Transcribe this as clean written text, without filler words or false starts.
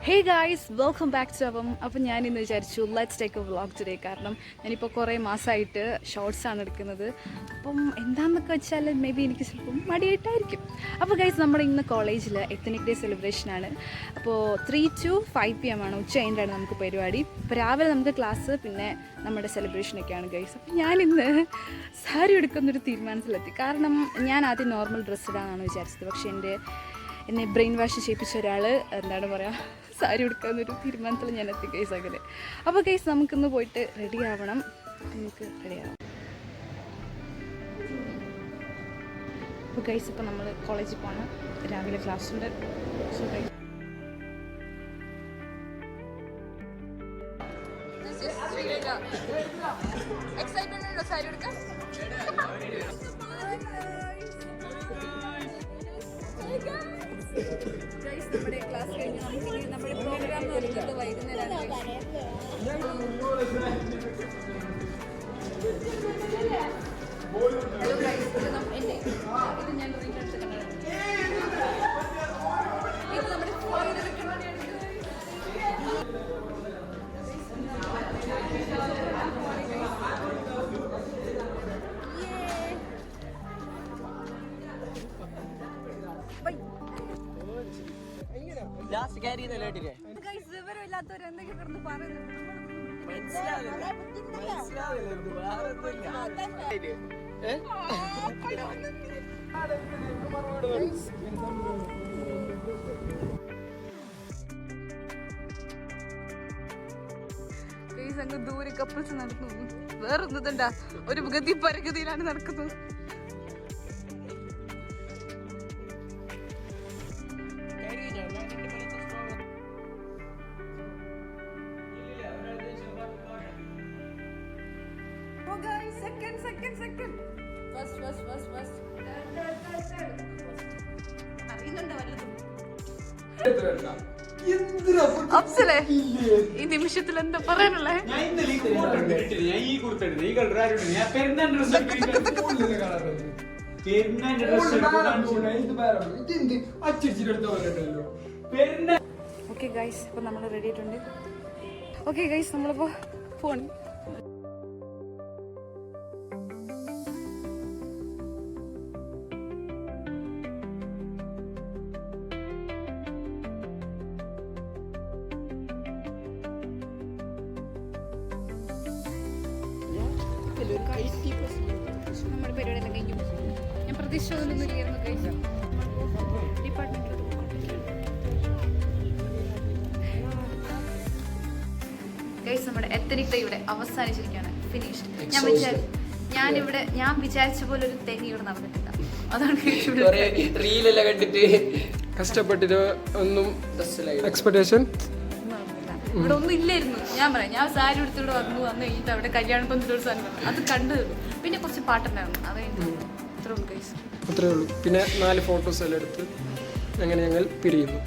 Hey guys, welcome back to appam. അപ്പം ഞാനിന്ന് വിചാരിച്ചു let's take a vlog today. കാരണം ഞാനിപ്പോൾ കുറേ മാസമായിട്ട് ഷോർട്സാണ് എടുക്കുന്നത്. അപ്പം എന്താണെന്നൊക്കെ വെച്ചാൽ മേ ബി എനിക്ക് ചിലപ്പം മടിയായിട്ടായിരിക്കും. അപ്പോൾ ഗൈസ്, നമ്മുടെ ഇന്ന് കോളേജിൽ എത്തനിക് ഡേ സെലിബ്രേഷനാണ്. അപ്പോൾ 3 to 5 PM ആണ്, ഉച്ച കഴിഞ്ഞിട്ടാണ് നമുക്ക് പരിപാടി. അപ്പോൾ രാവിലെ നമുക്ക് ക്ലാസ്, പിന്നെ നമ്മുടെ സെലിബ്രേഷനൊക്കെയാണ് ഗൈസ്. അപ്പം ഞാനിന്ന് സാരി എടുക്കുന്നൊരു തീരുമാനത്തിലെത്തി. കാരണം ഞാൻ ആദ്യം നോർമൽ ഡ്രസ്സ് ഇടാനാണ് വിചാരിച്ചത്. പക്ഷേ എന്നെ ബ്രെയിൻ വാഷ് ചെയ്യിപ്പിച്ച ഒരാൾ എന്താണ് പറയുക, സാരി ഉടുക്കാമെന്നൊരു തീരുമാനത്തിൽ ഞാൻ എത്തി ഗൈസ്. അങ്ങനെ അപ്പോൾ ഗൈസ്, നമുക്കിന്ന് പോയിട്ട് റെഡി ആവണം. നമുക്ക് റെഡി ആവാം. അപ്പോൾ ഗൈസ്, ഇപ്പോൾ നമ്മൾ കോളേജിൽ പോകണം. രാവിലെ ക്ലാസ് ഉണ്ട്. സോ ഗൈസ്, എക്സൈറ്റ്മെന്റ് ഉണ്ടോ സാരി ഉടുക്കാൻ? ഗൈസ്, നമ്മുടെ ക്ലാസ് കഴിഞ്ഞ് നമുക്ക് നമ്മുടെ പ്രോഗ്രാം എന്ന് പറയുന്നത് വൈകുന്നേരമാണ്. ഹലോ ഗൈസ്, ഇത് ഞാൻ ഇത് നമ്മുടെ വിവരമില്ലാത്തവർ എന്തൊക്കെ കിടന്ന് പറയുന്നത്. അങ്ങ് ദൂരെ കപ്പിൾസ് നടക്കുന്നു. വേറൊന്നുണ്ടാ, ഒരു ഗതി പരഗതിയിലാണ് നടക്കുന്നത്. അഫ്സലേ, ഈ നിമിഷത്തിൽ എന്താ പറയാനുള്ളേ? ഓക്കെ ഗൈസ്, ഇപ്പൊ നമ്മൾ റെഡി ആയിട്ടുണ്ട്. ഓക്കെ ഗൈസ്, നമ്മളിപ്പോ ഫോൺ നമ്മുടെ പരിപാടിയെല്ലാം കഴിഞ്ഞു. ഞാൻ പ്രതീക്ഷിച്ചതൊന്നും ഇല്ലായിരുന്നു ഗൈസ്. ഡിപ്പാർട്ട്മെന്റിൽ ഗൈസ്, നമ്മുടെ എത്തനിക് ഡേ ഇവിടെ അവസാനിച്ചിരിക്കുകയാണ്. ഫിനിഷ്ഡ്. ഞാൻ വിചാരിച്ച പോലെ ഒരു തെങ്ങി ഇവിടെ നടന്നിട്ടില്ല. അതാണ് കണ്ടിട്ട് കഷ്ടപ്പെട്ടിട്ട് ഒന്നും എക്സ്പെക്ടേഷൻ ഇവിടെ ഒന്നും ഇല്ലായിരുന്നു. ഞാൻ സാരി എടുത്തിവിടെ വന്നു കഴിഞ്ഞിട്ട് അവിടെ കല്യാണം പന്തലൊരു സാധനം അത് കണ്ടു. പിന്നെ കുറച്ച് പാട്ടുണ്ടായിരുന്നു, അത് കഴിഞ്ഞിട്ട് അത്രേ ഉള്ളൂ. പിന്നെ 4 ഫോട്ടോസ് എല്ലാം എടുത്ത് അങ്ങനെ ഞങ്ങൾ പിരിയുന്നു.